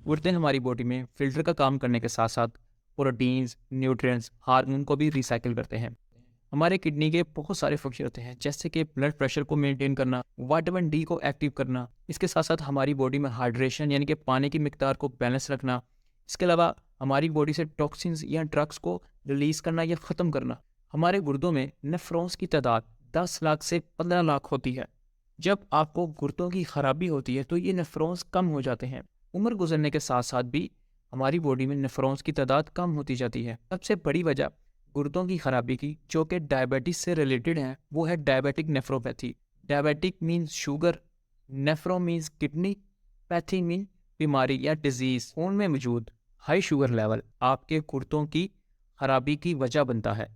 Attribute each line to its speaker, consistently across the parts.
Speaker 1: गुर्दे हमारी बॉडी में फिल्टर का काम करने के साथ साथ प्रोटीन्स, न्यूट्रिएंट्स, हार्मोन को भी रिसाइकिल करते हैं। हमारे किडनी के बहुत सारे फंक्शन होते हैं, जैसे कि ब्लड प्रेशर को मेंटेन करना, विटामिन डी को एक्टिव करना। इसके साथ साथ हमारी बॉडी में हाइड्रेशन यानी कि पानी की मिकदार को बैलेंस रखना। इसके अलावा हमारी बॉडी से टॉक्सिन्स या ड्रग्स को रिलीज करना या ख़त्म करना। हमारे गुर्दों में नेफ्रॉन्स की तादाद 10 लाख से 15 लाख होती है। जब आपको गुर्दों की खराबी होती है तो ये नेफ्रॉन्स कम हो जाते हैं। उम्र गुजरने के साथ साथ भी हमारी बॉडी में नेफ्रॉन्स की तादाद कम होती जाती है। सबसे बड़ी वजह गुर्दों की खराबी की, जो कि डायबिटीज से रिलेटेड है, वो है diabetic nephropathy. Diabetic means sugar, nephro means kidney, pathy mean बीमारी या डिजीज। खून में मौजूद हाई शुगर लेवल आपके गुर्दों की खराबी की वजह बनता है,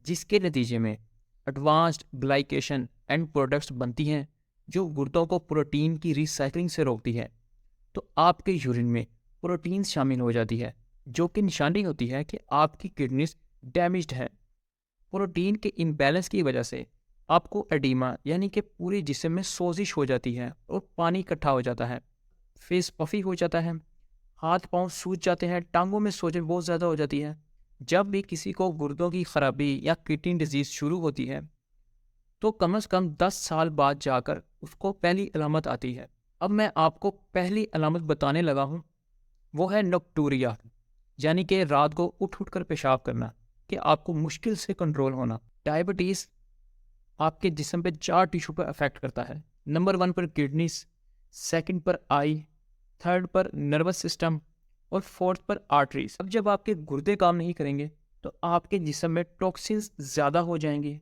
Speaker 1: जिसके नतीजे में एडवांस्ड ग्लाइकेशन एंड प्रोडक्ट्स बनती हैं जो गुर्दों को प्रोटीन की रिसाइकलिंग से रोकती है। तो आपके यूरिन में प्रोटीन शामिल हो जाती है, जो कि निशानी होती है कि आपकी किडनीज डैमेज्ड है। प्रोटीन के इम्बैलेंस की वजह से आपको एडीमा यानी कि पूरे जिस्म में सोजिश हो जाती है और पानी इकट्ठा हो जाता है। फेस पफी हो जाता है, हाथ पांव सूज जाते हैं, टांगों में सोजन बहुत ज़्यादा हो जाती है। जब भी किसी को गुर्दों की खराबी या किडनी डिजीज शुरू होती है तो कम से कम 10 साल बाद जाकर उसको पहली अलामत आती है। अब मैं आपको पहली अलामत बताने लगा हूँ, वो है नोक्टूरिया, यानी कि रात को उठ उठ कर पेशाब करना, कि आपको मुश्किल से कंट्रोल होना। डायबिटीज़ आपके जिस्म पे 4 टिश्यू पर अफेक्ट करता है। नंबर 1 पर किडनीज, सेकंड पर आई, थर्ड पर नर्वस सिस्टम और फोर्थ पर आर्टरीज। अब जब आपके गुर्दे काम नहीं करेंगे तो आपके जिस्म में टॉक्सिन्स ज़्यादा हो जाएंगे,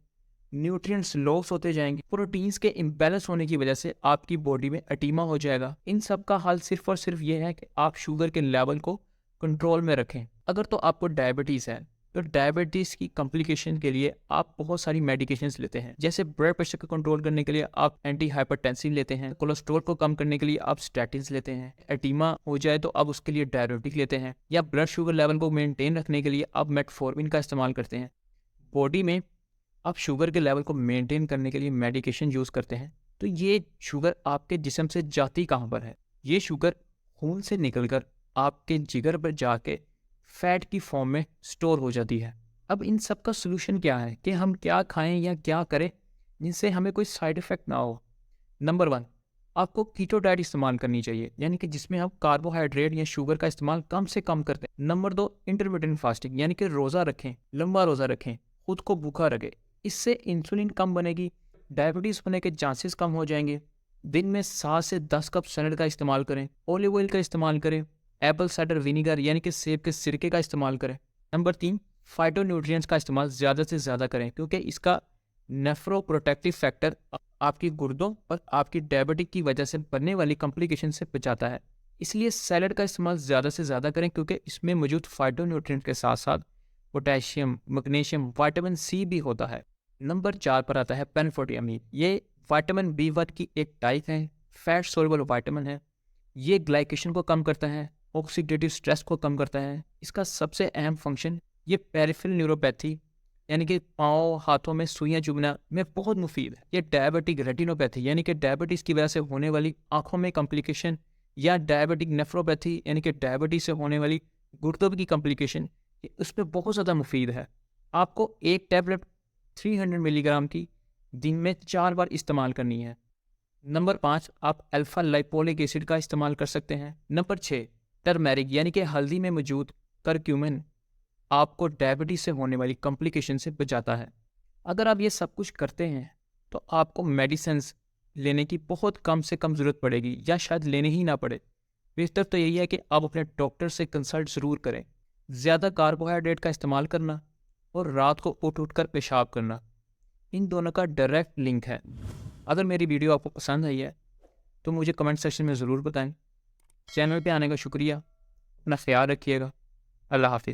Speaker 1: न्यूट्रिएंट्स लॉस होते जाएंगे, प्रोटीन्स के इम्बैलेंस होने की वजह से आपकी बॉडी में एटीमा हो जाएगा। इन सब का हल सिर्फ और सिर्फ ये है कि आप शुगर के लेवल को कंट्रोल में रखें। अगर तो आपको डायबिटीज़ है तो डायबिटीज़ की कॉम्प्लिकेशन के लिए आप बहुत सारी मेडिकेशंस लेते हैं, जैसे ब्लड प्रेशर को कंट्रोल करने के लिए आप एंटी हाइपरटेंसिव लेते हैं, कोलेस्ट्रॉल को कम करने के लिए आप स्टैटिन्स लेते हैं, एटीमा हो जाए तो आप उसके लिए डायबिटिक लेते हैं, या ब्लड शुगर लेवल को मेंटेन रखने के लिए आप मेटफॉर्मिन का इस्तेमाल करते हैं। बॉडी में आप शुगर के लेवल को मेंटेन करने के लिए मेडिकेशन यूज़ करते हैं। तो ये शुगर आपके जिस्म से जाती कहाँ पर है? ये शुगर खून से निकलकर आपके जिगर पर जाके फैट की फॉर्म में स्टोर हो जाती है। अब इन सब का सोल्यूशन क्या है कि हम क्या खाएं या क्या करें जिनसे हमें कोई साइड इफ़ेक्ट ना हो। नंबर 1, आपको कीटो डाइट इस्तेमाल करनी चाहिए, यानी कि जिसमें हम कार्बोहाइड्रेट या शुगर का इस्तेमाल कम से कम करते हैं। नंबर 2, इंटरमिटेंट फास्टिंग, यानी कि रोज़ा रखें, लंबा रोज़ा रखें, खुद को भूखा रखें। इससे इंसुलिन कम बनेगी, डायबिटीज़ होने के चांसेस कम हो जाएंगे। दिन में 7 से 10 कप सैलड का इस्तेमाल करें, ऑलिव ऑयल का इस्तेमाल करें, एप्पल साइडर विनीगर यानी कि सेब के सिरके का इस्तेमाल करें। नंबर 3, फाइटोन्यूट्रिएंट्स का इस्तेमाल ज़्यादा से ज़्यादा करें, क्योंकि इसका नेफ्रोप्रोटेक्टिव फैक्टर आपकी गुर्दों और आपकी डायबिटिक की वजह से बनने वाली कॉम्प्लिकेशन से बचाता है। इसलिए सैलड का इस्तेमाल ज़्यादा से ज़्यादा करें, क्योंकि इसमें मौजूद फाइटोन्यूट्रिएंट के साथ साथ पोटेशियम, मैग्नीशियम, विटामिन सी भी होता है। नंबर 4 पर आता है पेनफोटियामीन। ये विटामिन B1 की एक टाइप है, फैट सोल्युबल विटामिन है। ये ग्लाइकेशन को कम करता है, ऑक्सीडेटिव स्ट्रेस को कम करता है। इसका सबसे अहम फंक्शन ये पेरिफेरल न्यूरोपैथी यानी कि पाँव हाथों में सुइयां चुभना में बहुत मुफीद है। ये डायबिटिक रेटिनोपैथी यानी कि डायबिटीज़ की वजह से होने वाली आंखों में कॉम्प्लिकेशन, या डायबिटिक नेफ्रोपैथी यानी कि डायबिटीज़ से होने वाली गुर्दों की कॉम्प्लिकेशन, उस पर बहुत ज़्यादा मुफीद है। आपको एक टैबलेट 300 मिलीग्राम की दिन में 4 बार इस्तेमाल करनी है। नंबर 5, आप अल्फा लाइपोलिक एसिड का इस्तेमाल कर सकते हैं। नंबर 6, टर्मेरिक यानी कि हल्दी में मौजूद करक्यूमिन आपको डायबिटीज से होने वाली कॉम्प्लिकेशन से बचाता है। अगर आप ये सब कुछ करते हैं तो आपको मेडिसिन्स लेने की बहुत कम से कम ज़रूरत पड़ेगी, या शायद लेने ही ना पड़े। बेहतर तो यही है कि आप अपने डॉक्टर से कंसल्ट ज़रूर करें। ज़्यादा कार्बोहाइड्रेट का इस्तेमाल करना और रात को उठ उठ कर पेशाब करना, इन दोनों का डायरेक्ट लिंक है। अगर मेरी वीडियो आपको पसंद आई है तो मुझे कमेंट सेक्शन में ज़रूर बताएं। चैनल पे आने का शुक्रिया। अपना ख्याल रखिएगा। अल्लाह हाफिज़।